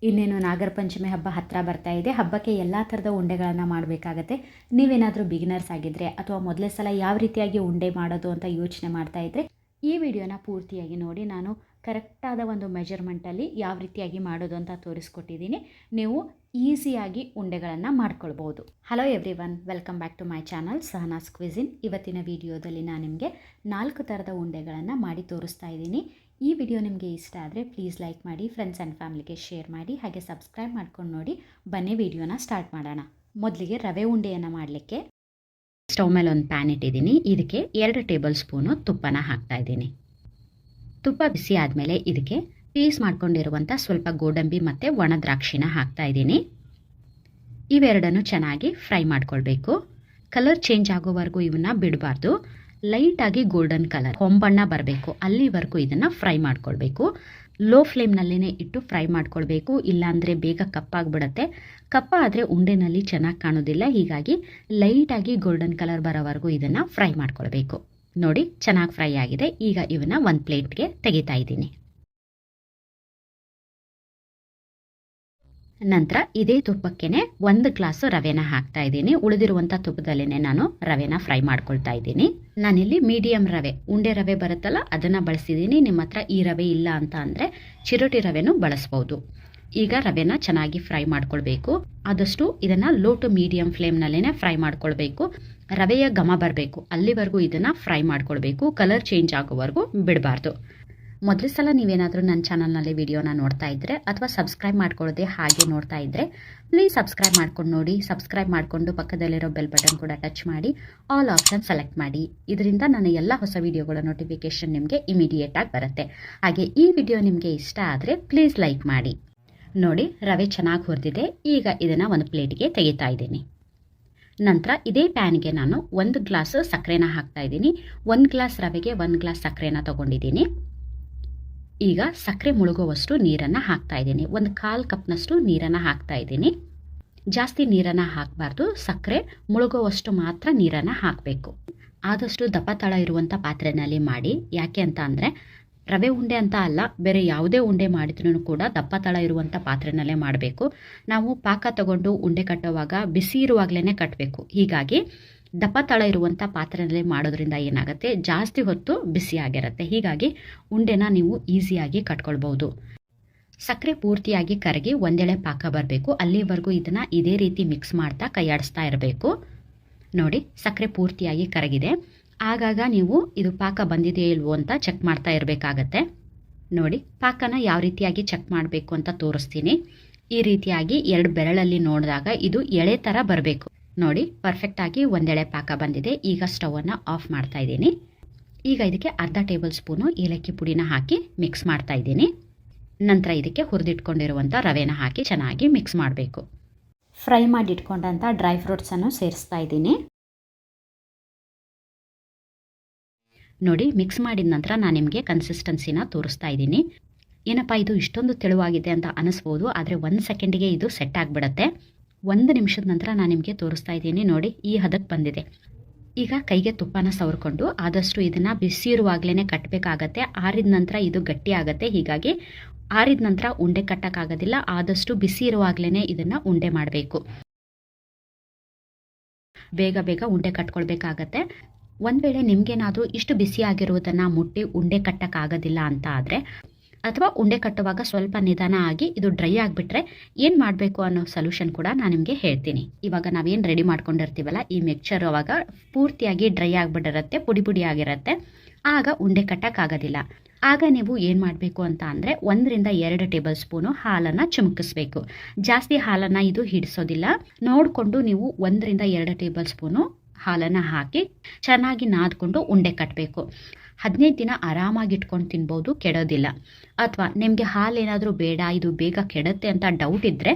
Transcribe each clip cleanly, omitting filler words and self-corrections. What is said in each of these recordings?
ಇನ್ನೇನು ನಾಗರ ಪಂಚಮಿ ಹಬ್ಬ ಹತ್ತಿರ ಬರ್ತಾ ಇದೆ. ಹಬ್ಬಕ್ಕೆ ಎಲ್ಲ ಥರದ ಉಂಡೆಗಳನ್ನು ಮಾಡಬೇಕಾಗತ್ತೆ. ನೀವೇನಾದರೂ ಬಿಗಿನರ್ಸ್ ಆಗಿದ್ದರೆ ಅಥವಾ ಮೊದಲೇ ಸಲ ಯಾವ ರೀತಿಯಾಗಿ ಉಂಡೆ ಮಾಡೋದು ಅಂತ ಯೋಚನೆ ಮಾಡ್ತಾ ಇದ್ದರೆ ಈ ವಿಡಿಯೋನ ಪೂರ್ತಿಯಾಗಿ ನೋಡಿ. ನಾನು ಕರೆಕ್ಟಾದ ಒಂದು ಮೆಜರ್ಮೆಂಟಲ್ಲಿ ಯಾವ ರೀತಿಯಾಗಿ ಮಾಡೋದು ಅಂತ ತೋರಿಸ್ಕೊಟ್ಟಿದ್ದೀನಿ. ನೀವು ಈಸಿಯಾಗಿ ಉಂಡೆಗಳನ್ನು ಮಾಡ್ಕೊಳ್ಬೋದು. Hello everyone, welcome back to my channel Sahana's cuisine. ಇವತ್ತಿನ ವಿಡಿಯೋದಲ್ಲಿ ನಾನು ನಿಮಗೆ 4 ಥರದ ಉಂಡೆಗಳನ್ನು ಮಾಡಿ ತೋರಿಸ್ತಾ ಇದ್ದೀನಿ. ಈ ವಿಡಿಯೋ ನಿಮಗೆ ಇಷ್ಟ ಆದರೆ ಪ್ಲೀಸ್ ಲೈಕ್ ಮಾಡಿ, ಫ್ರೆಂಡ್ಸ್ ಆ್ಯಂಡ್ ಫ್ಯಾಮಿಲಿಗೆ ಶೇರ್ ಮಾಡಿ, ಹಾಗೆ ಸಬ್ಸ್ಕ್ರೈಬ್ ಮಾಡ್ಕೊಂಡು ನೋಡಿ. ಬನ್ನಿ ವಿಡಿಯೋನ ಸ್ಟಾರ್ಟ್ ಮಾಡೋಣ. ಮೊದಲಿಗೆ ರವೆ ಉಂಡೆಯನ್ನು ಮಾಡಲಿಕ್ಕೆ ಸ್ಟವ್ ಮೇಲೆ ಒಂದು ಪ್ಯಾನ್ ಇಟ್ಟಿದ್ದೀನಿ. ಇದಕ್ಕೆ 2 ಟೇಬಲ್ ಸ್ಪೂನು ತುಪ್ಪನ ಹಾಕ್ತಾ ಇದ್ದೀನಿ. ತುಪ್ಪ ಬಿಸಿ ಆದಮೇಲೆ ಇದಕ್ಕೆ ಪೀಸ್ ಮಾಡ್ಕೊಂಡಿರುವಂಥ ಸ್ವಲ್ಪ ಗೋಡಂಬಿ ಮತ್ತು ಒಣ ದ್ರಾಕ್ಷಿನ ಹಾಕ್ತಾ ಇದ್ದೀನಿ. ಇವೆರಡನ್ನು ಚೆನ್ನಾಗಿ ಫ್ರೈ ಮಾಡ್ಕೊಳ್ಬೇಕು. ಕಲರ್ ಚೇಂಜ್ ಆಗೋವರೆಗೂ ಇವನ್ನ ಬಿಡಬಾರ್ದು. ಲೈಟಾಗಿ ಗೋಲ್ಡನ್ ಕಲರ್ ಹೊಂಬಣ್ಣ ಬರಬೇಕು, ಅಲ್ಲಿವರೆಗೂ ಇದನ್ನು ಫ್ರೈ ಮಾಡ್ಕೊಳ್ಬೇಕು. ಲೋ ಫ್ಲೇಮ್ನಲ್ಲೇ ಇಟ್ಟು ಫ್ರೈ ಮಾಡ್ಕೊಳ್ಬೇಕು, ಇಲ್ಲಾಂದರೆ ಬೇಗ ಕಪ್ಪಾಗಿಬಿಡುತ್ತೆ. ಕಪ್ಪ ಆದರೆ ಉಂಡೆನಲ್ಲಿ ಚೆನ್ನಾಗಿ ಕಾಣೋದಿಲ್ಲ. ಹೀಗಾಗಿ ಲೈಟಾಗಿ ಗೋಲ್ಡನ್ ಕಲರ್ ಬರೋವರೆಗೂ ಇದನ್ನು ಫ್ರೈ ಮಾಡ್ಕೊಳ್ಬೇಕು. ನೋಡಿ, ಚೆನ್ನಾಗಿ ಫ್ರೈ ಆಗಿದೆ. ಈಗ ಇವನ್ನ ಒಂದು ಪ್ಲೇಟ್ಗೆ ತೆಗಿತಾ ಇದ್ದೀನಿ. ನಂತರ ಇದೇ ತುಪ್ಪಕ್ಕೇನೆ 1 ಗ್ಲಾಸು ರವೆನ ಹಾಕ್ತಾ ಇದ್ದೀನಿ. ಉಳಿದಿರುವಂಥ ತುಪ್ಪದಲ್ಲೇ ನಾನು ರವೆನ ಫ್ರೈ ಮಾಡ್ಕೊಳ್ತಾ ಇದ್ದೀನಿ. ನಾನಿಲ್ಲಿ ಮೀಡಿಯಂ ರವೆ, ಉಂಡೆ ರವೆ ಬರುತ್ತಲ್ಲ ಅದನ್ನು ಬಳಸಿದ್ದೀನಿ. ನಿಮ್ಮ ಹತ್ರ ಈ ರವೆ ಇಲ್ಲ ಅಂತ ಅಂದರೆ ಚಿರೋಟಿ ರವೆನೂ ಬಳಸ್ಬೋದು. ಈಗ ರವೆನ ಚೆನ್ನಾಗಿ ಫ್ರೈ ಮಾಡ್ಕೊಳ್ಬೇಕು. ಆದಷ್ಟು ಇದನ್ನು ಲೋ ಟು ಮೀಡಿಯಂ ಫ್ಲೇಮ್ನಲ್ಲೇ ಫ್ರೈ ಮಾಡ್ಕೊಳ್ಬೇಕು. ರವೆಯ ಘಮ ಬರಬೇಕು, ಅಲ್ಲಿವರೆಗೂ ಇದನ್ನು ಫ್ರೈ ಮಾಡ್ಕೊಳ್ಬೇಕು. ಕಲರ್ ಚೇಂಜ್ ಆಗೋವರೆಗೂ ಬಿಡಬಾರ್ದು. ಮೊದಲ ಸಲ ನೀವೇನಾದರೂ ನನ್ನ ಚಾನಲ್ನಲ್ಲಿ ವಿಡಿಯೋನ ನೋಡ್ತಾ ಇದ್ದರೆ ಅಥವಾ ಸಬ್ಸ್ಕ್ರೈಬ್ ಮಾಡ್ಕೊಳ್ಳೋದೆ ಹಾಗೆ ನೋಡ್ತಾ ಇದ್ದರೆ ಪ್ಲೀಸ್ ಸಬ್ಸ್ಕ್ರೈಬ್ ಮಾಡ್ಕೊಂಡು ನೋಡಿ. ಸಬ್ಸ್ಕ್ರೈಬ್ ಮಾಡಿಕೊಂಡು ಪಕ್ಕದಲ್ಲಿರೋ ಬೆಲ್ ಬಟನ್ ಕೂಡ ಟಚ್ ಮಾಡಿ, ಆಲ್ ಆಪ್ಷನ್ ಸೆಲೆಕ್ಟ್ ಮಾಡಿ. ಇದರಿಂದ ನನ್ನ ಎಲ್ಲ ಹೊಸ ವಿಡಿಯೋಗಳ ನೋಟಿಫಿಕೇಷನ್ ನಿಮಗೆ ಇಮಿಡಿಯೇಟಾಗಿ ಬರುತ್ತೆ. ಹಾಗೆ ಈ ವಿಡಿಯೋ ನಿಮಗೆ ಇಷ್ಟ ಆದರೆ ಪ್ಲೀಸ್ ಲೈಕ್ ಮಾಡಿ. ನೋಡಿ, ರವೆ ಚೆನ್ನಾಗಿ ಹುರಿದಿದೆ. ಈಗ ಇದನ್ನು ಒಂದು ಪ್ಲೇಟ್ಗೆ ತೆಗಿತಾ ಇದ್ದೀನಿ. ನಂತರ ಇದೇ ಪ್ಯಾನ್ಗೆ ನಾನು 1 ಗ್ಲಾಸ್ ಸಕ್ಕರೆನ ಹಾಕ್ತಾ ಇದ್ದೀನಿ. 1 ಗ್ಲಾಸ್ ರವೆಗೆ 1 ಗ್ಲಾಸ್ ಸಕ್ಕರೆನ ತೊಗೊಂಡಿದ್ದೀನಿ. ಈಗ ಸಕ್ಕರೆ ಮುಳುಗುವಷ್ಟು ನೀರನ್ನು ಹಾಕ್ತಾ ಇದ್ದೀನಿ. 1/4 ಕಪ್ನಷ್ಟು ನೀರನ್ನು ಹಾಕ್ತಾ ಇದ್ದೀನಿ. ಜಾಸ್ತಿ ನೀರನ್ನು ಹಾಕಬಾರ್ದು, ಸಕ್ಕರೆ ಮುಳುಗುವಷ್ಟು ಮಾತ್ರ ನೀರನ್ನು ಹಾಕಬೇಕು. ಆದಷ್ಟು ದಪ್ಪ ತಳ ಇರುವಂಥ ಪಾತ್ರೆಯಲ್ಲಿ ಮಾಡಿ. ಯಾಕೆ ಅಂತ ಅಂದರೆ ರವೆ ಉಂಡೆ ಅಂತ ಅಲ್ಲ, ಬೇರೆ ಯಾವುದೇ ಉಂಡೆ ಮಾಡಿದ್ರೂ ಕೂಡ ದಪ್ಪ ತಳ ಇರುವಂಥ ಪಾತ್ರೆನಲ್ಲೇ ಮಾಡಬೇಕು. ನಾವು ಪಾಕ ತಗೊಂಡು ಉಂಡೆ ಕಟ್ಟುವಾಗ ಬಿಸಿ ಇರುವಾಗಲೇ ಕಟ್ಟಬೇಕು. ಹೀಗಾಗಿ ದಪ್ಪ ತಳ ಇರುವಂಥ ಪಾತ್ರೆಯಲ್ಲಿ ಮಾಡೋದ್ರಿಂದ ಏನಾಗುತ್ತೆ, ಜಾಸ್ತಿ ಹೊತ್ತು ಬಿಸಿಯಾಗಿರುತ್ತೆ. ಹೀಗಾಗಿ ಉಂಡೆನ ನೀವು ಈಸಿಯಾಗಿ ಕಟ್ಕೊಳ್ಬೋದು. ಸಕ್ಕರೆ ಪೂರ್ತಿಯಾಗಿ ಕರಗಿ ಒಂದೆಳೆ ಪಾಕ ಬರಬೇಕು, ಅಲ್ಲಿವರೆಗೂ ಇದನ್ನು ಇದೇ ರೀತಿ ಮಿಕ್ಸ್ ಮಾಡ್ತಾ ಕೈಯಾಡಿಸ್ತಾ ಇರಬೇಕು. ನೋಡಿ, ಸಕ್ಕರೆ ಪೂರ್ತಿಯಾಗಿ ಕರಗಿದೆ. ಆಗಾಗ ನೀವು ಇದು ಪಾಕ ಬಂದಿದೆಯೋ ಇಲ್ವೋ ಅಂತ ಚೆಕ್ ಮಾಡ್ತಾ ಇರಬೇಕಾಗತ್ತೆ. ನೋಡಿ, ಪಾಕನ ಯಾವ ರೀತಿಯಾಗಿ ಚೆಕ್ ಮಾಡಬೇಕು ಅಂತ ತೋರಿಸ್ತೀನಿ. ಈ ರೀತಿಯಾಗಿ 2 ಬೆರಳಲ್ಲಿ ನೋಡಿದಾಗ ಇದು ಎಳೆ ಥರ ಬರಬೇಕು. ನೋಡಿ, ಪರ್ಫೆಕ್ಟಾಗಿ ಒಂದೆಳೆ ಪಾಕ ಬಂದಿದೆ. ಈಗ ಸ್ಟವನ್ನು ಆಫ್ ಮಾಡ್ತಾ ಇದ್ದೀನಿ. ಈಗ ಇದಕ್ಕೆ ಅರ್ಧ ಟೇಬಲ್ ಸ್ಪೂನು ಏಲಕ್ಕಿ ಪುಡಿನ ಹಾಕಿ ಮಿಕ್ಸ್ ಮಾಡ್ತಾ ಇದ್ದೀನಿ. ನಂತರ ಇದಕ್ಕೆ ಹುರಿದಿಟ್ಕೊಂಡಿರುವಂಥ ರವೆನ ಹಾಕಿ ಚೆನ್ನಾಗಿ ಮಿಕ್ಸ್ ಮಾಡಬೇಕು. ಫ್ರೈ ಮಾಡಿಟ್ಕೊಂಡಂಥ ಡ್ರೈ ಫ್ರೂಟ್ಸನ್ನು ಸೇರಿಸ್ತಾ ಇದ್ದೀನಿ. ನೋಡಿ, ಮಿಕ್ಸ್ ಮಾಡಿದ ನಂತರ ನಾನು ನಿಮಗೆ ಕನ್ಸಿಸ್ಟೆನ್ಸಿನ ತೋರಿಸ್ತಾ ಇದ್ದೀನಿ. ಏನಪ್ಪ ಇದು ಇಷ್ಟೊಂದು ತೆಳುವಾಗಿದೆ ಅಂತ ಅನಿಸ್ಬೋದು, ಆದರೆ 1 ಸೆಕೆಂಡಿಗೆ ಇದು ಸೆಟ್ ಆಗಿಬಿಡುತ್ತೆ. 1 ನಿಮಿಷದ ನಂತರ ನಾನು ನಿಮಗೆ ತೋರಿಸ್ತಾ ಇದ್ದೀನಿ. ನೋಡಿ, ಈ ಹದಕ್ಕೆ ಬಂದಿದೆ. ಈಗ ಕೈಗೆ ತುಪ್ಪನ ಸವರ್ಕೊಂಡು ಆದಷ್ಟು ಇದನ್ನು ಬಿಸಿ ಇರುವಾಗಲೇ ಕಟ್ಟಬೇಕಾಗತ್ತೆ. ಆರಿದ ನಂತರ ಇದು ಗಟ್ಟಿ ಆಗುತ್ತೆ. ಹೀಗಾಗಿ ಆರಿದ ನಂತರ ಉಂಡೆ ಕಟ್ಟೋಕ್ಕಾಗೋದಿಲ್ಲ. ಆದಷ್ಟು ಬಿಸಿ ಇರುವಾಗಲೇ ಇದನ್ನು ಉಂಡೆ ಮಾಡಬೇಕು. ಬೇಗ ಬೇಗ ಉಂಡೆ ಕಟ್ಕೊಳ್ಬೇಕಾಗತ್ತೆ. ಒಂದು ವೇಳೆ ನಿಮಗೇನಾದರೂ ಇಷ್ಟು ಬಿಸಿಯಾಗಿರುವುದನ್ನು ಮುಟ್ಟಿ ಉಂಡೆ ಕಟ್ಟೋಕ್ಕಾಗೋದಿಲ್ಲ ಅಂತ ಆದರೆ, ಅಥವಾ ಉಂಡೆ ಕಟ್ಟುವಾಗ ಸ್ವಲ್ಪ ನಿಧಾನ ಆಗಿ ಇದು ಡ್ರೈ ಆಗಿಬಿಟ್ರೆ ಏನು ಮಾಡಬೇಕು ಅನ್ನೋ ಸೊಲ್ಯೂಷನ್ ಕೂಡ ನಾನು ನಿಮಗೆ ಹೇಳ್ತೀನಿ. ಇವಾಗ ನಾವೇನು ರೆಡಿ ಮಾಡ್ಕೊಂಡಿರ್ತೀವಲ್ಲ ಈ ಮಿಕ್ಸ್ಚರ್, ಅವಾಗ ಪೂರ್ತಿಯಾಗಿ ಡ್ರೈ ಆಗಿಬಿಟ್ಟಿರುತ್ತೆ, ಪುಡಿ ಪುಡಿ ಆಗಿರುತ್ತೆ. ಆಗ ಉಂಡೆ ಕಟ್ಟೋಕ್ಕಾಗೋದಿಲ್ಲ. ಆಗ ನೀವು ಏನು ಮಾಡಬೇಕು ಅಂತ ಅಂದರೆ 1 ರಿಂದ 2 ಟೇಬಲ್ ಸ್ಪೂನು ಹಾಲನ್ನು ಚಿಮುಕಿಸ್ಬೇಕು. ಜಾಸ್ತಿ ಹಾಲನ್ನು ಇದು ಹಿಡಿಸೋದಿಲ್ಲ. ನೋಡಿಕೊಂಡು ನೀವು 1 ರಿಂದ 2 ಟೇಬಲ್ ಸ್ಪೂನು ಹಾಲನ್ನು ಹಾಕಿ ಚೆನ್ನಾಗಿ ನಾದ್ಕೊಂಡು ಉಂಡೆ ಕಟ್ಟಬೇಕು. 15 ದಿನ ಆರಾಮಾಗಿ ಇಟ್ಕೊಂಡು ತಿನ್ಬೋದು, ಕೆಡೋದಿಲ್ಲ. ಅಥವಾ ನಿಮಗೆ ಹಾಲೇನಾದರೂ ಬೇಡ, ಇದು ಬೇಗ ಕೆಡುತ್ತೆ ಅಂತ ಡೌಟ್ ಇದ್ದರೆ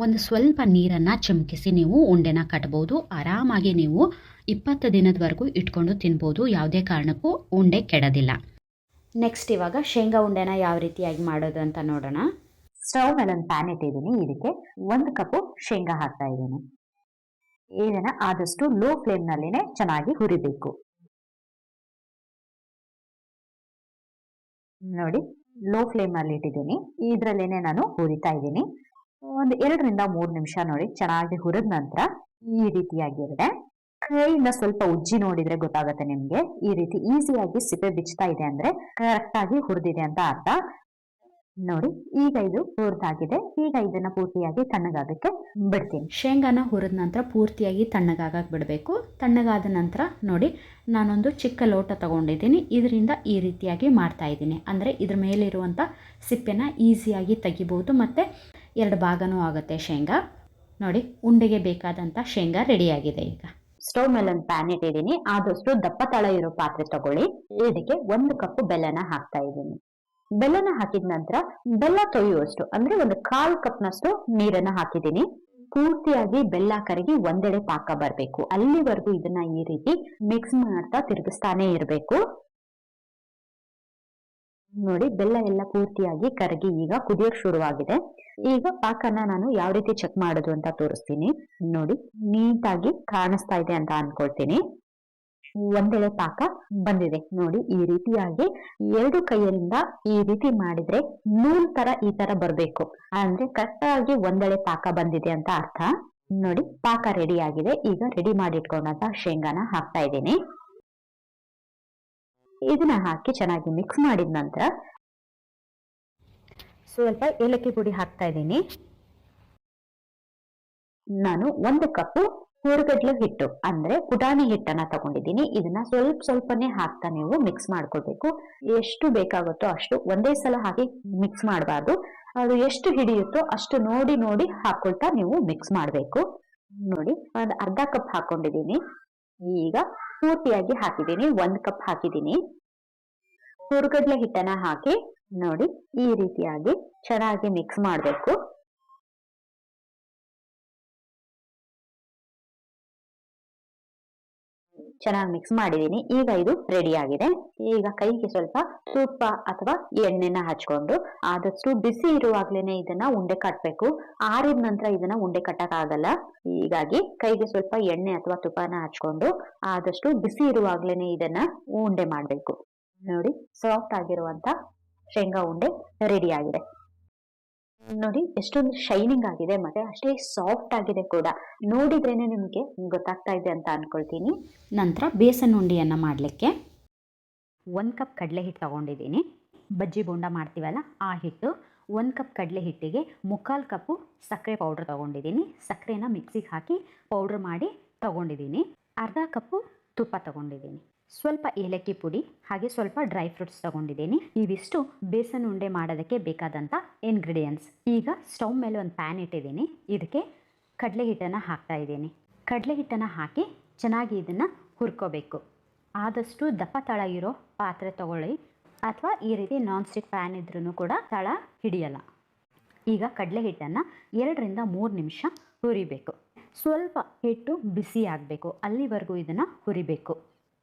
ಒಂದು ಸ್ವಲ್ಪ ನೀರನ್ನು ಚಿಮುಕಿಸಿ ನೀವು ಉಂಡೆನ ಕಟ್ಬೋದು. ಆರಾಮಾಗಿ ನೀವು 20 ದಿನದವರೆಗೂ ಇಟ್ಕೊಂಡು ತಿನ್ಬೋದು. ಯಾವುದೇ ಕಾರಣಕ್ಕೂ ಉಂಡೆ ಕೆಡೋದಿಲ್ಲ. ನೆಕ್ಸ್ಟ್ ಇವಾಗ ಶೇಂಗಾ ಉಂಡೆನ ಯಾವ ರೀತಿಯಾಗಿ ಮಾಡೋದು ಅಂತ ನೋಡೋಣ. ಸ್ಟವ್ ಮೇಲೆ ಒಂದು ಪ್ಯಾನ್ ಇಟ್ಟಿದ್ದೀನಿ. ಇದಕ್ಕೆ 1 ಕಪ್ಪು ಶೇಂಗಾ ಹಾಕ್ತಾ ಇದ್ದೀನಿ. ಇದನ್ನು ಆದಷ್ಟು ಲೋ ಫ್ಲೇಮ್ನಲ್ಲೇ ಚೆನ್ನಾಗಿ ಹುರಿಬೇಕು. ನೋಡಿ, ಲೋ ಫ್ಲೇಮಲ್ಲಿ ಇಟ್ಟಿದ್ದೀನಿ. ಇದರಲ್ಲೇನೆ ನಾನು ಹುರಿತಾ ಇದ್ದೀನಿ. ಒಂದು 2 ರಿಂದ 3 ನಿಮಿಷ ನೋಡಿ ಚೆನ್ನಾಗಿ ಹುರಿದ ನಂತರ ಈ ರೀತಿಯಾಗಿರುತ್ತೆ. ಕೈಯಿಂದ ಸ್ವಲ್ಪ ಉಜ್ಜಿ ನೋಡಿದ್ರೆ ಗೊತ್ತಾಗುತ್ತೆ ನಿಮ್ಗೆ. ಈ ರೀತಿ ಈಸಿಯಾಗಿ ಸಿಪ್ಪೆ ಬಿಚ್ತಾ ಇದೆ ಅಂದ್ರೆ ಕರೆಕ್ಟ್ ಆಗಿ ಹುರಿದಿದೆ ಅಂತ ಅರ್ಥ. ನೋಡಿ ಈಗ ಇದು ಹುರಿದಾಗಿದೆ. ಈಗ ಇದನ್ನ ಪೂರ್ತಿಯಾಗಿ ತಣ್ಣಗಾಗಕ್ಕೆ ಬಿಡ್ತೀನಿ. ಶೇಂಗಾನ ಹುರಿದ ನಂತರ ಪೂರ್ತಿಯಾಗಿ ತಣ್ಣಗಾಗಕ್ಕೆ ಬಿಡಬೇಕು. ತಣ್ಣಗಾದ ನಂತರ ನೋಡಿ ನಾನೊಂದು ಚಿಕ್ಕ ಲೋಟ ತಗೊಂಡಿದ್ದೀನಿ. ಇದರಿಂದ ಈ ರೀತಿಯಾಗಿ ಮಾಡ್ತಾ ಇದ್ದೀನಿ. ಅಂದರೆ ಇದ್ರ ಮೇಲೆ ಇರುವಂಥ ಸಿಪ್ಪೆನ ಈಸಿಯಾಗಿ ತೆಗಿಬೋದು ಮತ್ತು 2 ಭಾಗನೂ ಆಗುತ್ತೆ ಶೇಂಗಾ. ನೋಡಿ ಉಂಡೆಗೆ ಬೇಕಾದಂಥ ಶೇಂಗಾ ರೆಡಿಯಾಗಿದೆ. ಈಗ ಸ್ಟವ್ ಮೇಲೆ ಒಂದು ಪ್ಯಾನ್ ಇಟ್ಟಿದ್ದೀನಿ. ಆದಷ್ಟು ದಪ್ಪ ತಳ ಇರೋ ಪಾತ್ರೆ ತಗೊಳ್ಳಿ. ಇದಕ್ಕೆ 1 ಕಪ್ ಬೆಲ್ಲನ ಹಾಕ್ತಾ ಇದ್ದೀನಿ. ಬೆಲ್ಲನ ಹಾಕಿದ ನಂತರ ಬೆಲ್ಲ ತೊಯ್ಯುವಷ್ಟು ಅಂದ್ರೆ ಒಂದು 1/4 ಕಪ್ನಷ್ಟು ನೀರನ್ನ ಹಾಕಿದ್ದೀನಿ. ಪೂರ್ತಿಯಾಗಿ ಬೆಲ್ಲ ಕರಗಿ ಒಂದೆಡೆ ಪಾಕ ಬರಬೇಕು. ಅಲ್ಲಿವರೆಗೂ ಇದನ್ನ ಈ ರೀತಿ ಮಿಕ್ಸ್ ಮಾಡ್ತಾ ತಿರುಗಿಸ್ತಾನೆ ಇರಬೇಕು. ನೋಡಿ ಬೆಲ್ಲ ಎಲ್ಲ ಪೂರ್ತಿಯಾಗಿ ಕರಗಿ ಈಗ ಕುದಿಯೋಕ್ ಶುರುವಾಗಿದೆ. ಈಗ ಪಾಕನ ನಾನು ಯಾವ ರೀತಿ ಚೆಕ್ ಮಾಡೋದು ಅಂತ ತೋರಿಸ್ತೀನಿ. ನೋಡಿ ನೀಟಾಗಿ ಕಾಣಿಸ್ತಾ ಇದೆ ಅಂತ ಅನ್ಕೊಳ್ತೀನಿ. ಒಂದೆಳೆ ಪಾಕ ಬಂದಿದೆ. ನೋಡಿ ಈ ರೀತಿಯಾಗಿ 2 ಕೈಯಿಂದ ಈ ರೀತಿ ಮಾಡಿದ್ರೆ ನೂಲ್ ತರ ಈ ತರ ಬರ್ಬೇಕು. ಅಂದ್ರೆ ಕರೆಕ್ಟ್ ಆಗಿ ಒಂದೆಳೆ ಪಾಕ ಬಂದಿದೆ ಅಂತ ಅರ್ಥ. ನೋಡಿ ಪಾಕ ರೆಡಿ ಆಗಿದೆ. ಈಗ ರೆಡಿ ಮಾಡಿ ಇಟ್ಕೊಂಡಂತ ಶೇಂಗಾನ ಹಾಕ್ತಾ ಇದ್ದೀನಿ. ಇದನ್ನ ಹಾಕಿ ಚೆನ್ನಾಗಿ ಮಿಕ್ಸ್ ಮಾಡಿದ ನಂತರ ಸ್ವಲ್ಪ ಏಲಕ್ಕಿ ಪುಡಿ ಹಾಕ್ತಾ ಇದ್ದೀನಿ. ನಾನು 1 ಕಪ್ ಹುರಿಗಡ್ಲೆ ಹಿಟ್ಟು ಅಂದ್ರೆ ಪುಟಾಣಿ ಹಿಟ್ಟನ್ನ ತಗೊಂಡಿದ್ದೀನಿ. ಇದನ್ನ ಸ್ವಲ್ಪನೇ ಹಾಕ್ತಾ ನೀವು ಮಿಕ್ಸ್ ಮಾಡ್ಕೊಳ್ಬೇಕು. ಎಷ್ಟು ಬೇಕಾಗುತ್ತೋ ಅಷ್ಟು ಒಂದೇ ಸಲ ಹಾಕಿ ಮಿಕ್ಸ್ ಮಾಡಬಾರ್ದು. ಅದು ಎಷ್ಟು ಹಿಡಿಯುತ್ತೋ ಅಷ್ಟು ನೋಡಿ ನೋಡಿ ಹಾಕೊಳ್ತಾ ನೀವು ಮಿಕ್ಸ್ ಮಾಡಬೇಕು. ನೋಡಿ ಒಂದು ಅರ್ಧ ಕಪ್ ಹಾಕೊಂಡಿದ್ದೀನಿ. ಈಗ ಪೂರ್ತಿಯಾಗಿ ಹಾಕಿದ್ದೀನಿ. 1 ಕಪ್ ಹಾಕಿದ್ದೀನಿ. ಹುರಿಗಡ್ಲೆ ಹಿಟ್ಟನ್ನ ಹಾಕಿ ನೋಡಿ ಈ ರೀತಿಯಾಗಿ ಚೆನ್ನಾಗಿ ಮಿಕ್ಸ್ ಮಾಡಬೇಕು. ಚೆನ್ನಾಗಿ ಮಿಕ್ಸ್ ಮಾಡಿದೀನಿ. ಈಗ ಇದು ರೆಡಿ ಆಗಿದೆ. ಈಗ ಕೈಗೆ ಸ್ವಲ್ಪ ತುಪ್ಪ ಅಥವಾ ಎಣ್ಣೆನ ಹಚ್ಕೊಂಡು ಆದಷ್ಟು ಬಿಸಿ ಇರುವಾಗ್ಲೇನೆ ಇದನ್ನ ಉಂಡೆ ಕಟ್ಟಬೇಕು. ಆರಿದ ನಂತರ ಇದನ್ನ ಉಂಡೆ ಕಟ್ಟಕ್ ಆಗಲ್ಲ. ಹೀಗಾಗಿ ಕೈಗೆ ಸ್ವಲ್ಪ ಎಣ್ಣೆ ಅಥವಾ ತುಪ್ಪನ ಹಚ್ಕೊಂಡು ಆದಷ್ಟು ಬಿಸಿ ಇರುವಾಗ್ಲೇನೆ ಇದನ್ನ ಉಂಡೆ ಮಾಡ್ಬೇಕು. ನೋಡಿ ಸಾಫ್ಟ್ ಆಗಿರುವಂತ ಶೇಂಗಾ ಉಂಡೆ ರೆಡಿ ಆಗಿದೆ. ನೋಡಿ ಎಷ್ಟೊಂದು ಶೈನಿಂಗ್ ಆಗಿದೆ ಮತ್ತೆ ಅಷ್ಟೇ ಸಾಫ್ಟ್ ಆಗಿದೆ ಕೂಡ. ನೋಡಿದ್ರೇನೆ ನಿಮ್ಗೆ ಗೊತ್ತಾಗ್ತಾ ಇದೆ ಅಂತ ಅನ್ಕೊಳ್ತೀನಿ. ನಂತರ ಬೇಸನ್ ಉಂಡೆಯನ್ನ ಮಾಡ್ಲಿಕ್ಕೆ 1 ಕಪ್ ಕಡಲೆ ಹಿಟ್ಟು ತಗೊಂಡಿದ್ದೀನಿ. ಬಜ್ಜಿ ಬೋಂಡ ಮಾಡ್ತೀವಲ್ಲ ಆ ಹಿಟ್ಟು. 1 ಕಪ್ ಕಡಲೆ ಹಿಟ್ಟಿಗೆ 3/4 ಕಪ್ಪು ಸಕ್ಕರೆ ಪೌಡರ್ ತಗೊಂಡಿದ್ದೀನಿ. ಸಕ್ಕರೆನ ಮಿಕ್ಸಿಗೆ ಹಾಕಿ ಪೌಡರ್ ಮಾಡಿ ತಗೊಂಡಿದ್ದೀನಿ. ಅರ್ಧ ಕಪ್ಪು ತುಪ್ಪ ತಗೊಂಡಿದ್ದೀನಿ. ಸ್ವಲ್ಪ ಏಲಕ್ಕಿ ಪುಡಿ ಹಾಗೆ ಸ್ವಲ್ಪ ಡ್ರೈ ಫ್ರೂಟ್ಸ್ ತಗೊಂಡಿದ್ದೀನಿ. ಇವಿಷ್ಟು ಬೇಸನ್ ಉಂಡೆ ಮಾಡೋದಕ್ಕೆ ಬೇಕಾದಂಥ ಇಂಗ್ರೀಡಿಯೆಂಟ್ಸ್. ಈಗ ಸ್ಟವ್ ಮೇಲೆ ಒಂದು ಪ್ಯಾನ್ ಇಟ್ಟಿದ್ದೀನಿ. ಇದಕ್ಕೆ ಕಡಲೆ ಹಿಟ್ಟನ್ನು ಹಾಕ್ತಾ ಇದ್ದೀನಿ. ಕಡಲೆ ಹಿಟ್ಟನ್ನು ಹಾಕಿ ಚೆನ್ನಾಗಿ ಇದನ್ನು ಹುರ್ಕೋಬೇಕು. ಆದಷ್ಟು ದಪ್ಪ ತಳ ಇರೋ ಪಾತ್ರೆ ತಗೊಳ್ಳಿ, ಅಥವಾ ಈ ರೀತಿ ನಾನ್ ಸ್ಟಿಕ್ ಪ್ಯಾನ್ ಇದ್ರೂ ಕೂಡ ತಳ ಹಿಡಿಯಲ್ಲ. ಈಗ ಕಡಲೆ ಹಿಟ್ಟನ್ನು 2 ರಿಂದ 3 ನಿಮಿಷ ಹುರಿಬೇಕು. ಸ್ವಲ್ಪ ಹಿಟ್ಟು ಬಿಸಿ ಆಗಬೇಕು, ಅಲ್ಲಿವರೆಗೂ ಇದನ್ನು ಹುರಿಬೇಕು.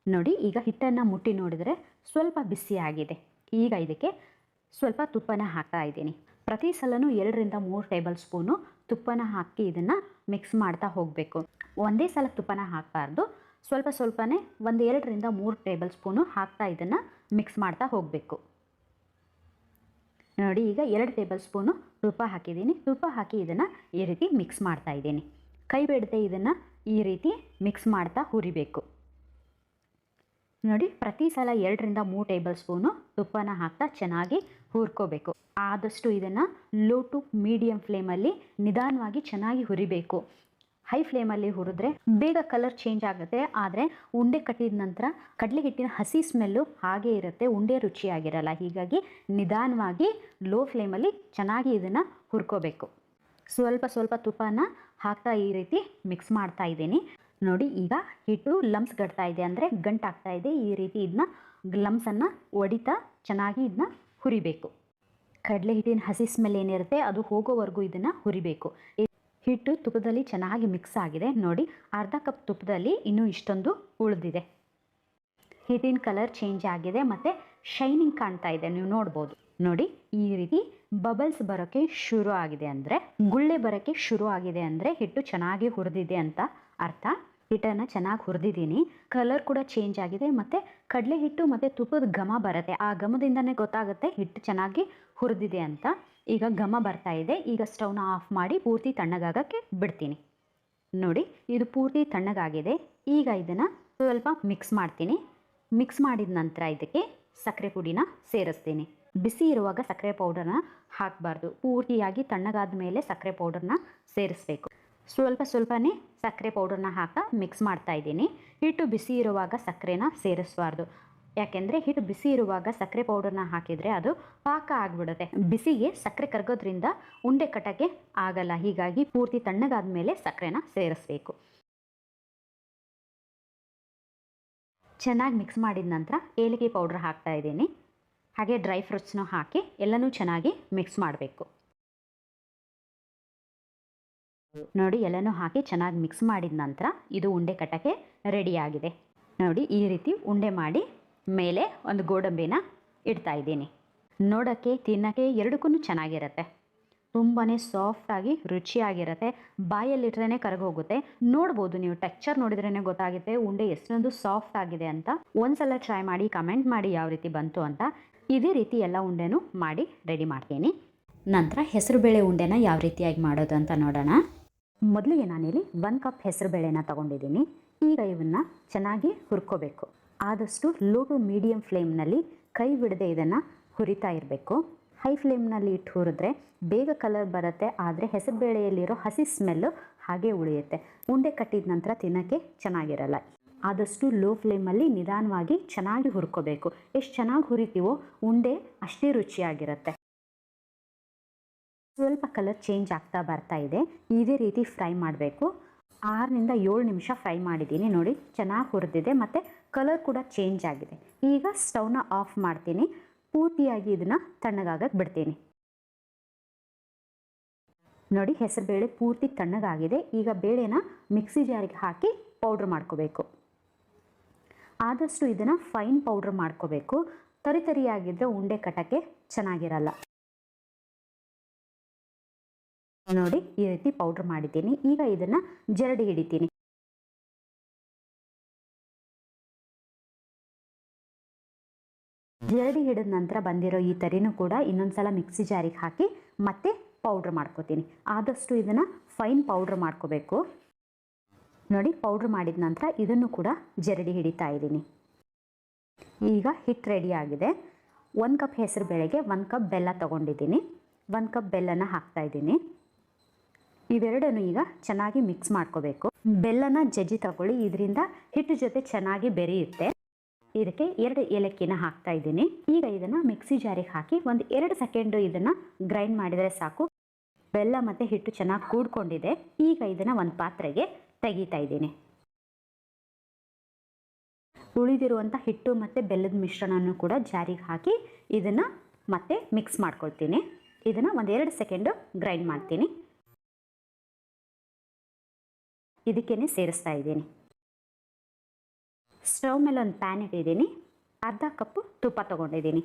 ನೋಡಿ ಈಗ ಹಿಟ್ಟನ್ನು ಮುಟ್ಟಿ ನೋಡಿದರೆ ಸ್ವಲ್ಪ ಬಿಸಿ ಆಗಿದೆ. ಈಗ ಇದಕ್ಕೆ ಸ್ವಲ್ಪ ತುಪ್ಪನ ಹಾಕ್ತಾ ಇದ್ದೀನಿ. ಪ್ರತಿ ಸಲನೂ 2 ರಿಂದ 3 ಟೇಬಲ್ ಸ್ಪೂನು ತುಪ್ಪನ ಹಾಕಿ ಇದನ್ನು ಮಿಕ್ಸ್ ಮಾಡ್ತಾ ಹೋಗಬೇಕು. ಒಂದೇ ಸಲ ತುಪ್ಪನ ಹಾಕಬಾರ್ದು. ಸ್ವಲ್ಪನೇ 2 ರಿಂದ 3 ಟೇಬಲ್ ಸ್ಪೂನು ಹಾಕ್ತಾ ಇದನ್ನು ಮಿಕ್ಸ್ ಮಾಡ್ತಾ ಹೋಗಬೇಕು. ನೋಡಿ ಈಗ 2 ಟೇಬಲ್ ಸ್ಪೂನು ತುಪ್ಪ ಹಾಕಿದ್ದೀನಿ. ತುಪ್ಪ ಹಾಕಿ ಇದನ್ನು ಈ ರೀತಿ ಮಿಕ್ಸ್ ಮಾಡ್ತಾ ಇದ್ದೀನಿ. ಕೈ ಬಿಡದೆ ಇದನ್ನು ಈ ರೀತಿ ಮಿಕ್ಸ್ ಮಾಡ್ತಾ ಹುರಿಬೇಕು. ನೋಡಿ ಪ್ರತಿ ಸಲ 2 ರಿಂದ 3 ಟೇಬಲ್ ಸ್ಪೂನು ತುಪ್ಪನ ಹಾಕ್ತಾ ಚೆನ್ನಾಗಿ ಹುರ್ಕೋಬೇಕು. ಆದಷ್ಟು ಇದನ್ನು ಲೋ ಟು ಮೀಡಿಯಂ ಫ್ಲೇಮಲ್ಲಿ ನಿಧಾನವಾಗಿ ಚೆನ್ನಾಗಿ ಹುರಿಬೇಕು. ಹೈ ಫ್ಲೇಮಲ್ಲಿ ಹುರಿದ್ರೆ ಬೇಗ ಕಲರ್ ಚೇಂಜ್ ಆಗುತ್ತೆ. ಆದರೆ ಉಂಡೆ ಕಟ್ಟಿದ ನಂತರ ಕಡಲೆ ಹಿಟ್ಟಿನ ಹಸಿ ಸ್ಮೆಲ್ಲು ಹಾಗೇ ಇರುತ್ತೆ, ಉಂಡೆ ರುಚಿಯಾಗಿರಲ್ಲ. ಹೀಗಾಗಿ ನಿಧಾನವಾಗಿ ಲೋ ಫ್ಲೇಮಲ್ಲಿ ಚೆನ್ನಾಗಿ ಇದನ್ನು ಹುರ್ಕೋಬೇಕು. ಸ್ವಲ್ಪ ತುಪ್ಪನ ಹಾಕ್ತಾ ಈ ರೀತಿ ಮಿಕ್ಸ್ ಮಾಡ್ತಾ ಇದ್ದೀನಿ. ನೋಡಿ ಈಗ ಹಿಟ್ಟು ಲಮ್ಸ್ ಗಟ್ತಾ ಇದೆ, ಅಂದರೆ ಗಂಟಾಗ್ತಾ ಇದೆ. ಈ ರೀತಿ ಇದನ್ನ ಲಮ್ಸನ್ನು ಒಡಿತಾ ಚೆನ್ನಾಗಿ ಇದನ್ನ ಹುರಿಬೇಕು. ಕಡಲೆ ಹಿಟ್ಟಿನ ಹಸಿ ಸ್ಮೆಲ್ ಏನಿರುತ್ತೆ ಅದು ಹೋಗೋವರೆಗೂ ಇದನ್ನು ಹುರಿಬೇಕು. ಹಿಟ್ಟು ತುಪ್ಪದಲ್ಲಿ ಚೆನ್ನಾಗಿ ಮಿಕ್ಸ್ ಆಗಿದೆ. ನೋಡಿ ಅರ್ಧ ಕಪ್ ತುಪ್ಪದಲ್ಲಿ ಇನ್ನೂ ಇಷ್ಟೊಂದು ಉಳಿದಿದೆ. ಹಿಟ್ಟಿನ ಕಲರ್ ಚೇಂಜ್ ಆಗಿದೆ ಮತ್ತು ಶೈನಿಂಗ್ ಕಾಣ್ತಾ ಇದೆ, ನೀವು ನೋಡ್ಬೋದು. ನೋಡಿ ಈ ರೀತಿ ಬಬಲ್ಸ್ ಬರೋಕ್ಕೆ ಶುರು ಆಗಿದೆ ಅಂದರೆ, ಗುಳ್ಳೆ ಬರೋಕ್ಕೆ ಶುರು ಆಗಿದೆ ಅಂದರೆ ಹಿಟ್ಟು ಚೆನ್ನಾಗಿ ಹುರಿದಿದೆ ಅಂತ ಅರ್ಥ. ಹಿಟ್ಟನ್ನು ಚೆನ್ನಾಗಿ ಹುರಿದಿದ್ದೀನಿ. ಕಲರ್ ಕೂಡ ಚೇಂಜ್ ಆಗಿದೆ ಮತ್ತು ಕಡಲೆ ಹಿಟ್ಟು ಮತ್ತು ತುಪ್ಪದ ಘಮ ಬರುತ್ತೆ. ಆ ಘಮದಿಂದನೇ ಗೊತ್ತಾಗುತ್ತೆ ಹಿಟ್ಟು ಚೆನ್ನಾಗಿ ಹುರಿದಿದೆ ಅಂತ. ಈಗ ಘಮ ಬರ್ತಾ ಇದೆ. ಈಗ ಸ್ಟವ್ನ ಆಫ್ ಮಾಡಿ ಪೂರ್ತಿ ತಣ್ಣಗಾಗಕ್ಕೆ ಬಿಡ್ತೀನಿ. ನೋಡಿ, ಇದು ಪೂರ್ತಿ ತಣ್ಣಗಾಗಿದೆ. ಈಗ ಇದನ್ನು ಸ್ವಲ್ಪ ಮಿಕ್ಸ್ ಮಾಡ್ತೀನಿ. ಮಿಕ್ಸ್ ಮಾಡಿದ ನಂತರ ಇದಕ್ಕೆ ಸಕ್ಕರೆ ಪುಡಿನ ಸೇರಿಸ್ತೀನಿ. ಬಿಸಿ ಇರುವಾಗ ಸಕ್ಕರೆ ಪೌಡರ್ನ ಹಾಕಬಾರ್ದು. ಪೂರ್ತಿಯಾಗಿ ತಣ್ಣಗಾದ ಮೇಲೆ ಸಕ್ಕರೆ ಪೌಡರ್ನ ಸೇರಿಸ್ಬೇಕು. ಸ್ವಲ್ಪನೇ ಸಕ್ಕರೆ ಪೌಡರ್ನ ಮಿಕ್ಸ್ ಮಾಡ್ತಾ ಇದ್ದೀನಿ. ಹಿಟ್ಟು ಬಿಸಿ ಇರುವಾಗ ಸಕ್ಕರೆನ ಸೇರಿಸಬಾರ್ದು. ಯಾಕೆಂದರೆ ಹಿಟ್ಟು ಬಿಸಿ ಇರುವಾಗ ಸಕ್ಕರೆ ಪೌಡರ್ನ ಹಾಕಿದರೆ ಅದು ಪಾಕ ಆಗಿಬಿಡುತ್ತೆ. ಬಿಸಿಗೆ ಸಕ್ಕರೆ ಕರಗೋದ್ರಿಂದ ಉಂಡೆ ಕಟ್ಟಕ್ಕೆ ಆಗಲ್ಲ. ಹೀಗಾಗಿ ಪೂರ್ತಿ ತಣ್ಣಗಾದ ಮೇಲೆ ಸಕ್ಕರೆನ ಸೇರಿಸ್ಬೇಕು. ಚೆನ್ನಾಗಿ ಮಿಕ್ಸ್ ಮಾಡಿದ ನಂತರ ಏಲಕ್ಕಿ ಪೌಡ್ರ್ ಹಾಕ್ತಾ ಇದ್ದೀನಿ. ಹಾಗೆ ಡ್ರೈ ಫ್ರೂಟ್ಸ್ನೂ ಹಾಕಿ ಎಲ್ಲನೂ ಚೆನ್ನಾಗಿ ಮಿಕ್ಸ್ ಮಾಡಬೇಕು. ನೋಡಿ, ಎಲ್ಲನೂ ಹಾಕಿ ಚೆನ್ನಾಗಿ ಮಿಕ್ಸ್ ಮಾಡಿದ ನಂತರ ಇದು ಉಂಡೆ ಕಟ್ಟಕ್ಕೆ ರೆಡಿಯಾಗಿದೆ. ನೋಡಿ, ಈ ರೀತಿ ಉಂಡೆ ಮಾಡಿ ಮೇಲೆ ಒಂದು ಗೋಡಂಬಿನ ಇಡ್ತಾ ಇದ್ದೀನಿ. ನೋಡೋಕ್ಕೆ ತಿನ್ನೋಕ್ಕೆ ಎರಡಕ್ಕೂ ಚೆನ್ನಾಗಿರುತ್ತೆ. ತುಂಬಾ ಸಾಫ್ಟಾಗಿ ರುಚಿಯಾಗಿರುತ್ತೆ. ಬಾಯಲ್ಲಿಟ್ರೇ ಕರಗೋಗುತ್ತೆ. ನೋಡ್ಬೋದು, ನೀವು ಟೆಕ್ಸ್ಚರ್ ನೋಡಿದ್ರೇ ಗೊತ್ತಾಗುತ್ತೆ ಉಂಡೆ ಎಷ್ಟೊಂದು ಸಾಫ್ಟ್ ಆಗಿದೆ ಅಂತ. ಒಂದ್ಸಲ ಟ್ರೈ ಮಾಡಿ ಕಮೆಂಟ್ ಮಾಡಿ ಯಾವ ರೀತಿ ಬಂತು ಅಂತ. ಇದೇ ರೀತಿ ಎಲ್ಲ ಉಂಡೆನೂ ಮಾಡಿ ರೆಡಿ ಮಾಡ್ತೀನಿ. ನಂತರ ಹೆಸರುಬೇಳೆ ಉಂಡೆನ ಯಾವ ರೀತಿಯಾಗಿ ಮಾಡೋದು ಅಂತ ನೋಡೋಣ. ಮೊದಲಿಗೆ ನಾನಿಲ್ಲಿ 1 ಕಪ್ ಹೆಸರುಬೇಳೆನ ತೊಗೊಂಡಿದ್ದೀನಿ. ಈಗ ಇವನ್ನ ಚೆನ್ನಾಗಿ ಹುರ್ಕೋಬೇಕು. ಆದಷ್ಟು ಲೋ ಟು ಮೀಡಿಯಮ್ ಫ್ಲೇಮ್ನಲ್ಲಿ ಕೈ ಬಿಡದೆ ಇದನ್ನು ಹುರಿತಾ ಇರಬೇಕು. ಹೈ ಫ್ಲೇಮ್ನಲ್ಲಿ ಇಟ್ಟು ಹುರಿದ್ರೆ ಬೇಗ ಕಲರ್ ಬರುತ್ತೆ, ಆದರೆ ಹೆಸರುಬೇಳೆಯಲ್ಲಿರೋ ಹಸಿ ಸ್ಮೆಲ್ಲು ಹಾಗೆ ಉಳಿಯುತ್ತೆ. ಉಂಡೆ ಕಟ್ಟಿದ ನಂತರ ತಿನ್ನೋಕ್ಕೆ ಚೆನ್ನಾಗಿರಲ್ಲ. ಆದಷ್ಟು ಲೋ ಫ್ಲೇಮಲ್ಲಿ ನಿಧಾನವಾಗಿ ಚೆನ್ನಾಗಿ ಹುರ್ಕೋಬೇಕು. ಎಷ್ಟು ಚೆನ್ನಾಗಿ ಹುರಿತೀವೋ ಉಂಡೆ ಅಷ್ಟೇ ರುಚಿಯಾಗಿರುತ್ತೆ. ಸ್ವಲ್ಪ ಕಲರ್ ಚೇಂಜ್ ಆಗ್ತಾ ಬರ್ತಾ ಇದೆ. ಇದೇ ರೀತಿ ಫ್ರೈ ಮಾಡಬೇಕು. 6 ನಿಂದ 7 ನಿಮಿಷ ಫ್ರೈ ಮಾಡಿದ್ದೀನಿ. ನೋಡಿ, ಚೆನ್ನಾಗಿ ಹುರಿದಿದೆ ಮತ್ತು ಕಲರ್ ಕೂಡ ಚೇಂಜ್ ಆಗಿದೆ. ಈಗ ಸ್ಟವ್ನ ಆಫ್ ಮಾಡ್ತೀನಿ. ಪೂರ್ತಿಯಾಗಿ ಇದನ್ನು ತಣ್ಣಗಾಗಕ್ಕೆ ಬಿಡ್ತೀನಿ. ನೋಡಿ, ಹೆಸರುಬೇಳೆ ಪೂರ್ತಿ ತಣ್ಣಗಾಗಿದೆ. ಈಗ ಬೇಳೆನ ಮಿಕ್ಸಿ ಜಾರಿಗೆ ಹಾಕಿ ಪೌಡ್ರ್ ಮಾಡ್ಕೋಬೇಕು. ಆದಷ್ಟು ಇದನ್ನು ಫೈನ್ ಪೌಡ್ರ್ ಮಾಡ್ಕೋಬೇಕು. ತರಿಯಾಗಿದ್ದರೆ ಉಂಡೆ ಕಟ್ಟಕ್ಕೆ ಚೆನ್ನಾಗಿರಲ್ಲ. ನೋಡಿ, ಈ ರೀತಿ ಪೌಡ್ರ್ ಮಾಡಿದ್ದೀನಿ. ಈಗ ಇದನ್ನು ಜರಡಿ ಹಿಡಿತೀನಿ. ಜರಡಿ ಹಿಡಿದ ನಂತರ ಬಂದಿರೋ ಈ ತರಿನೂ ಕೂಡ ಇನ್ನೊಂದ್ಸಲ ಮಿಕ್ಸಿ ಜಾರಿಗೆ ಹಾಕಿ ಮತ್ತೆ ಪೌಡ್ರ್ ಮಾಡ್ಕೋತೀನಿ. ಆದಷ್ಟು ಇದನ್ನು ಫೈನ್ ಪೌಡ್ರ್ ಮಾಡ್ಕೋಬೇಕು. ನೋಡಿ, ಪೌಡ್ರ್ ಮಾಡಿದ ನಂತರ ಇದನ್ನು ಕೂಡ ಜರಡಿ ಹಿಡಿತಾ ಇದ್ದೀನಿ. ಈಗ ಹಿಟ್ಟು ರೆಡಿ ಆಗಿದೆ. 1 ಕಪ್ ಹೆಸರು ಬೇಳೆಗೆ 1 ಕಪ್ ಬೆಲ್ಲ ತೊಗೊಂಡಿದ್ದೀನಿ. 1 ಕಪ್ ಬೆಲ್ಲನ ಹಾಕ್ತಾ ಇದ್ದೀನಿ. ಇವೆರಡನ್ನು ಈಗ ಚೆನ್ನಾಗಿ ಮಿಕ್ಸ್ ಮಾಡ್ಕೋಬೇಕು. ಬೆಲ್ಲನ ಜಜ್ಜಿ ತಗೊಳ್ಳಿ, ಇದರಿಂದ ಹಿಟ್ಟು ಜೊತೆ ಚೆನ್ನಾಗಿ ಬೆರೆಯುತ್ತೆ. ಇದಕ್ಕೆ 2 ಏಲಕ್ಕಿನ ಹಾಕ್ತಾ ಇದ್ದೀನಿ. ಈಗ ಇದನ್ನು ಮಿಕ್ಸಿ ಜಾರಿಗೆ ಹಾಕಿ 2 ಸೆಕೆಂಡು ಇದನ್ನು ಗ್ರೈಂಡ್ ಮಾಡಿದರೆ ಸಾಕು. ಬೆಲ್ಲ ಮತ್ತು ಹಿಟ್ಟು ಚೆನ್ನಾಗಿ ಕೂಡ್ಕೊಂಡಿದೆ. ಈಗ ಇದನ್ನು ಒಂದು ಪಾತ್ರೆಗೆ ತೆಗಿತಾ ಇದ್ದೀನಿ. ಉಳಿದಿರುವಂಥ ಹಿಟ್ಟು ಮತ್ತು ಬೆಲ್ಲದ ಮಿಶ್ರಣವನ್ನು ಕೂಡ ಜಾರಿಗೆ ಹಾಕಿ ಇದನ್ನು ಮತ್ತೆ ಮಿಕ್ಸ್ ಮಾಡ್ಕೊಳ್ತೀನಿ. ಇದನ್ನು 2 ಸೆಕೆಂಡು ಗ್ರೈಂಡ್ ಮಾಡ್ತೀನಿ. ಇದಕ್ಕೇನೆ ಸೇರಿಸ್ತಾ ಇದ್ದೀನಿ. ಸ್ಟವ್ ಮೇಲೆ ಒಂದು ಪ್ಯಾನ್ ಇಟ್ಟಿದ್ದೀನಿ. ಅರ್ಧ ಕಪ್ಪು ತುಪ್ಪ ತೊಗೊಂಡಿದ್ದೀನಿ.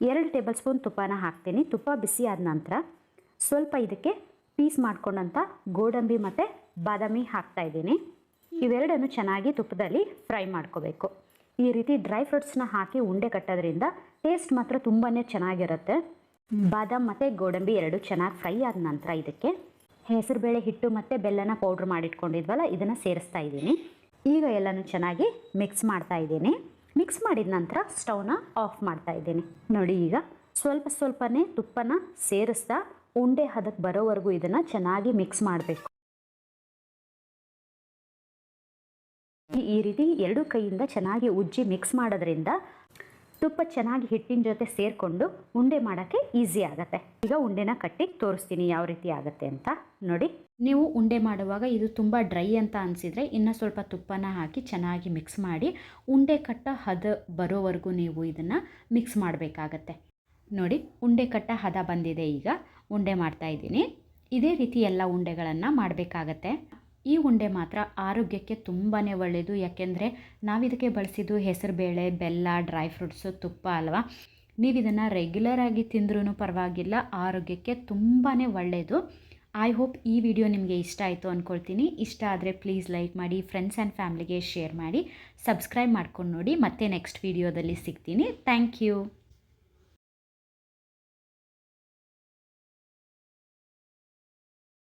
2 ಟೇಬಲ್ ಸ್ಪೂನ್ ತುಪ್ಪನ ಹಾಕ್ತೀನಿ. ತುಪ್ಪ ಬಿಸಿ ಆದ ನಂತರ ಸ್ವಲ್ಪ ಇದಕ್ಕೆ ಪೀಸ್ ಮಾಡ್ಕೊಂಡಂಥ ಗೋಡಂಬಿ ಮತ್ತು ಬಾದಾಮಿ ಹಾಕ್ತಾ ಇದ್ದೀನಿ. ಇವೆರಡನ್ನು ಚೆನ್ನಾಗಿ ತುಪ್ಪದಲ್ಲಿ ಫ್ರೈ ಮಾಡ್ಕೋಬೇಕು. ಈ ರೀತಿ ಡ್ರೈ ಫ್ರೂಟ್ಸ್ನ ಹಾಕಿ ಉಂಡೆ ಕಟ್ಟೋದ್ರಿಂದ ಟೇಸ್ಟ್ ಮಾತ್ರ ತುಂಬಾ ಚೆನ್ನಾಗಿರುತ್ತೆ. ಬಾದಾಮ್ ಮತ್ತು ಗೋಡಂಬಿ ಎರಡು ಚೆನ್ನಾಗಿ ಫ್ರೈ ಆದ ನಂತರ ಇದಕ್ಕೆ ಹೆಸರುಬೇಳೆ ಹಿಟ್ಟು ಮತ್ತು ಬೆಲ್ಲನ ಪೌಡ್ರ್ ಮಾಡಿಟ್ಕೊಂಡಿದ್ವಲ್ಲ ಇದನ್ನು ಸೇರಿಸ್ತಾ ಇದ್ದೀನಿ. ಈಗ ಎಲ್ಲನೂ ಚೆನ್ನಾಗಿ ಮಿಕ್ಸ್ ಮಾಡ್ತಾ ಇದ್ದೀನಿ. ಮಿಕ್ಸ್ ಮಾಡಿದ ನಂತರ ಸ್ಟವ್ನ ಆಫ್ ಮಾಡ್ತಾ ಇದ್ದೀನಿ. ನೋಡಿ, ಈಗ ಸ್ವಲ್ಪನೇ ತುಪ್ಪನ ಸೇರಿಸ್ತಾ ಉಂಡೆ ಹದಕ್ಕೆ ಬರೋವರೆಗೂ ಇದನ್ನು ಚೆನ್ನಾಗಿ ಮಿಕ್ಸ್ ಮಾಡಬೇಕು. ಈ ರೀತಿ 2 ಕೈಯಿಂದ ಚೆನ್ನಾಗಿ ಉಜ್ಜಿ ಮಿಕ್ಸ್ ಮಾಡೋದ್ರಿಂದ ತುಪ್ಪ ಚೆನ್ನಾಗಿ ಹಿಟ್ಟಿನ ಜೊತೆ ಸೇರಿಕೊಂಡು ಉಂಡೆ ಮಾಡೋಕ್ಕೆ ಈಸಿ ಆಗುತ್ತೆ. ಈಗ ಉಂಡೆನ ಕಟ್ಟಿ ತೋರಿಸ್ತೀನಿ ಯಾವ ರೀತಿ ಆಗುತ್ತೆ ಅಂತ. ನೋಡಿ, ನೀವು ಉಂಡೆ ಮಾಡುವಾಗ ಇದು ತುಂಬ ಡ್ರೈ ಅಂತ ಅನಿಸಿದರೆ ಇನ್ನೂ ಸ್ವಲ್ಪ ತುಪ್ಪನ ಹಾಕಿ ಚೆನ್ನಾಗಿ ಮಿಕ್ಸ್ ಮಾಡಿ ಉಂಡೆ ಕಟ್ಟ ಹದ ಬರೋವರೆಗೂ ನೀವು ಇದನ್ನು ಮಿಕ್ಸ್ ಮಾಡಬೇಕಾಗತ್ತೆ. ನೋಡಿ, ಉಂಡೆ ಕಟ್ಟ ಹದ ಬಂದಿದೆ. ಈಗ ಉಂಡೆ ಮಾಡ್ತಾ ಇದ್ದೀನಿ. ಇದೇ ರೀತಿ ಎಲ್ಲ ಉಂಡೆಗಳನ್ನು ಮಾಡಬೇಕಾಗತ್ತೆ. ಈ ಉಂಡೆ ಮಾತ್ರ ಆರೋಗ್ಯಕ್ಕೆ ತುಂಬಾ ಒಳ್ಳೆಯದು. ಯಾಕೆಂದರೆ ನಾವಿದಕ್ಕೆ ಬಳಸಿದ್ದು ಹೆಸರುಬೇಳೆ, ಬೆಲ್ಲ, ಡ್ರೈ ಫ್ರೂಟ್ಸು, ತುಪ್ಪ ಅಲ್ವಾ. ನೀವು ಇದನ್ನು ರೆಗ್ಯುಲರಾಗಿ ತಿಂದ್ರೂ ಪರವಾಗಿಲ್ಲ, ಆರೋಗ್ಯಕ್ಕೆ ತುಂಬಾ ಒಳ್ಳೆಯದು. ಐ ಹೋಪ್ ಈ ವಿಡಿಯೋ ನಿಮಗೆ ಇಷ್ಟ ಆಯಿತು ಅಂದ್ಕೊಳ್ತೀನಿ. ಇಷ್ಟ ಆದರೆ ಪ್ಲೀಸ್ ಲೈಕ್ ಮಾಡಿ, ಫ್ರೆಂಡ್ಸ್ ಆ್ಯಂಡ್ ಫ್ಯಾಮ್ಲಿಗೆ ಶೇರ್ ಮಾಡಿ, ಸಬ್ಸ್ಕ್ರೈಬ್ ಮಾಡ್ಕೊಂಡು ನೋಡಿ. ಮತ್ತೆ ನೆಕ್ಸ್ಟ್ ವಿಡಿಯೋದಲ್ಲಿ ಸಿಗ್ತೀನಿ. Thank you.